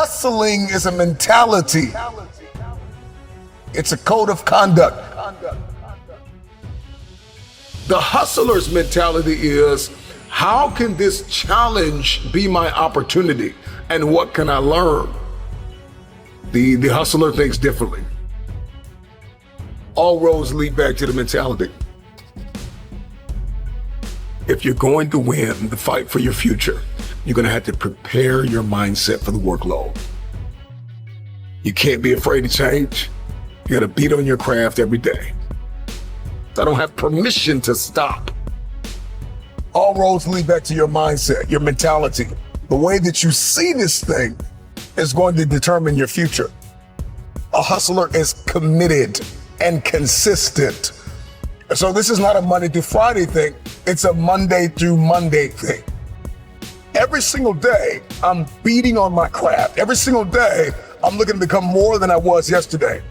Hustling is a mentality. It's a code of conduct. The hustler's mentality is, how can this challenge be my opportunity? And what can I learn? The hustler thinks differently. All roads lead back to the mentality. If you're going to win the fight for your future, you're going to have to prepare your mindset for the workload. You can't be afraid to change. You got to beat on your craft every day. I don't have permission to stop. All roads lead back to your mindset, your mentality. The way that you see this thing is going to determine your future. A hustler is committed and consistent. So this is not a Monday through Friday thing. It's a Monday through Monday thing. Every single day, I'm beating on my craft. Every single day, I'm looking to become more than I was yesterday.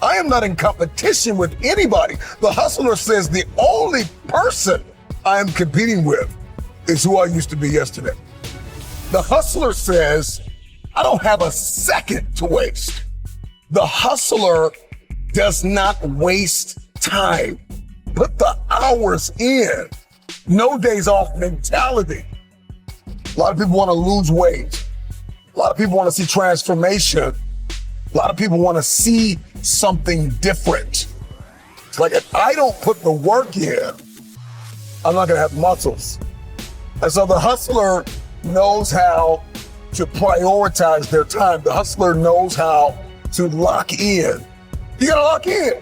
I am not in competition with anybody. The hustler says the only person I am competing with is who I used to be yesterday. The hustler says, I don't have a second to waste. The hustler does not waste time. Put the hours in. No days off mentality. A lot of people want to lose weight. A lot of people want to see transformation. A lot of people want to see something different. It's like, if I don't put the work in, I'm not going to have muscles. And so the hustler knows how to prioritize their time. The hustler knows how to lock in. You got to lock in.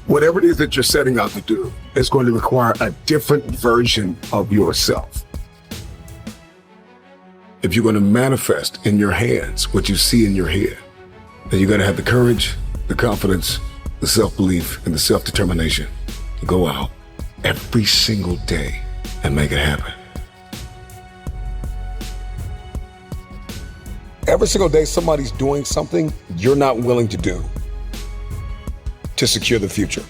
Whatever it is that you're setting out to do is going to require a different version of yourself. If you're going to manifest in your hands what you see in your head, then you got to have the courage, the confidence, the self-belief, and the self-determination to go out every single day and make it happen. Every single day, somebody's doing something you're not willing to do to secure the future.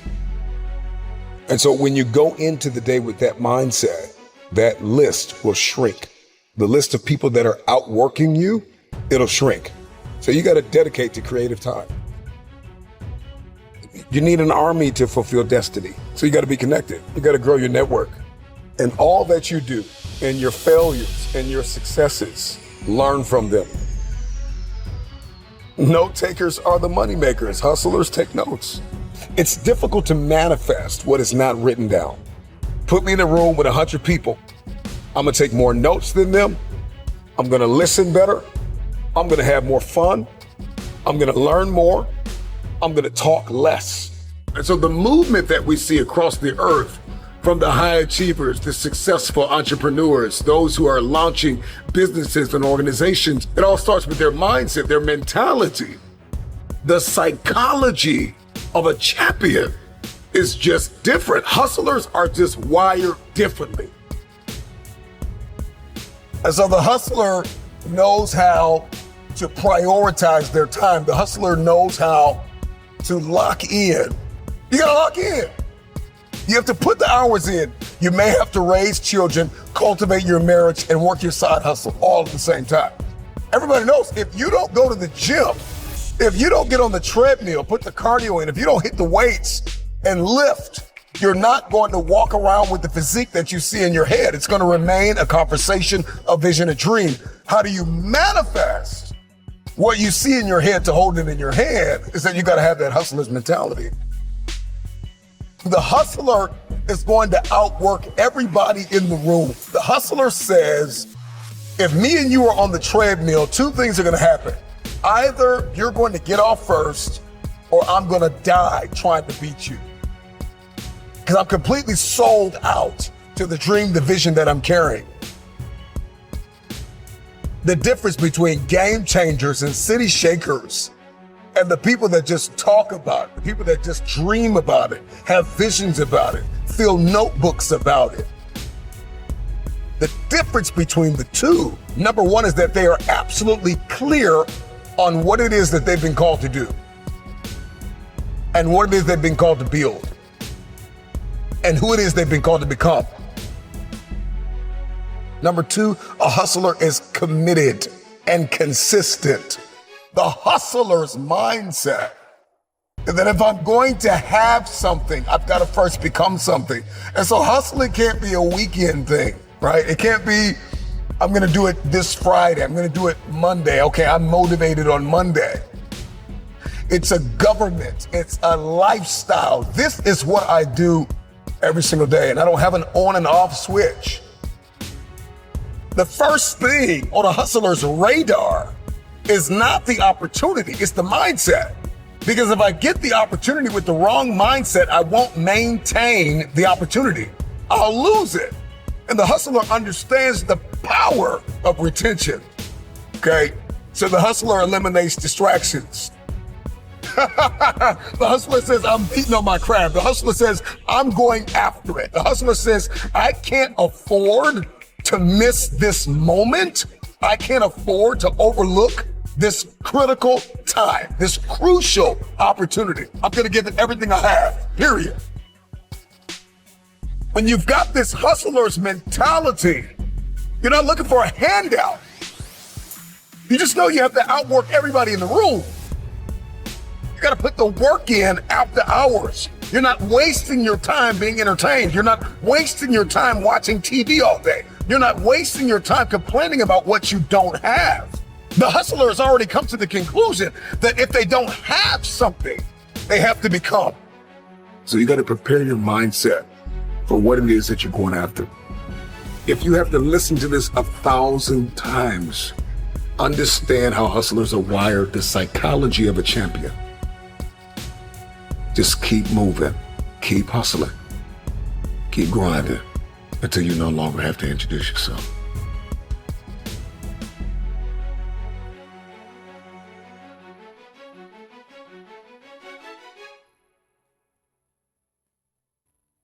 And so when you go into the day with that mindset, that list will shrink. The list of people that are outworking you, it'll shrink. So you got to dedicate to creative time. You need an army to fulfill destiny. So you got to be connected. You got to grow your network. And all that you do, and your failures and your successes, learn from them. Note takers are the money makers. Hustlers take notes. It's difficult to manifest what is not written down. Put me in a room with 100 people. I'm gonna take more notes than them. I'm gonna listen better. I'm gonna have more fun. I'm gonna learn more. I'm gonna talk less. And so the movement that we see across the earth, from the high achievers, the successful entrepreneurs, those who are launching businesses and organizations, it all starts with their mindset, their mentality. The psychology of a champion is just different. Hustlers are just wired differently. And so the hustler knows how to prioritize their time. The hustler knows how to lock in. You gotta lock in. You have to put the hours in. You may have to raise children, cultivate your marriage, and work your side hustle all at the same time. Everybody knows if you don't go to the gym, if you don't get on the treadmill, put the cardio in, if you don't hit the weights and lift, you're not going to walk around with the physique that you see in your head. It's going to remain a conversation, a vision, a dream. How do you manifest what you see in your head to hold it in your head? Is that you got to have that hustler's mentality. The hustler is going to outwork everybody in the room. The hustler says, if me and you are on the treadmill, two things are going to happen. Either you're going to get off first, or I'm going to die trying to beat you. Because I'm completely sold out to the dream, the vision that I'm carrying. The difference between game changers and city shakers and the people that just talk about it, the people that just dream about it, have visions about it, fill notebooks about it. The difference between the two, number one, is that they are absolutely clear on what it is that they've been called to do and what it is they've been called to build and who it is they've been called to become. Number two, a hustler is committed and consistent. The hustler's mindset. And that if I'm going to have something, I've got to first become something. And so hustling can't be a weekend thing, right? It can't be, I'm going to do it this Friday. I'm going to do it Monday. Okay, I'm motivated on Monday. It's a government. It's a lifestyle. This is what I do every single day. And I don't have an on and off switch. The first thing on a hustler's radar is not the opportunity, it's the mindset. Because if I get the opportunity with the wrong mindset, I won't maintain the opportunity. I'll lose it. And the hustler understands the power of retention. Okay? So the hustler eliminates distractions. The hustler says, I'm beating on my craft. The hustler says, I'm going after it. The hustler says, I can't afford to miss this moment. I can't afford to overlook this critical time, this crucial opportunity. I'm going to give it everything I have, period. When you've got this hustler's mentality, you're not looking for a handout. You just know you have to outwork everybody in the room. You got to put the work in after hours. You're not wasting your time being entertained. You're not wasting your time watching TV all day. You're not wasting your time complaining about what you don't have. The hustler has already come to the conclusion that if they don't have something, they have to become. So you got to prepare your mindset for what it is that you're going after. If you have to listen to this 1,000 times, understand how hustlers are wired, the psychology of a champion. Just keep moving, keep hustling, keep grinding until you no longer have to introduce yourself.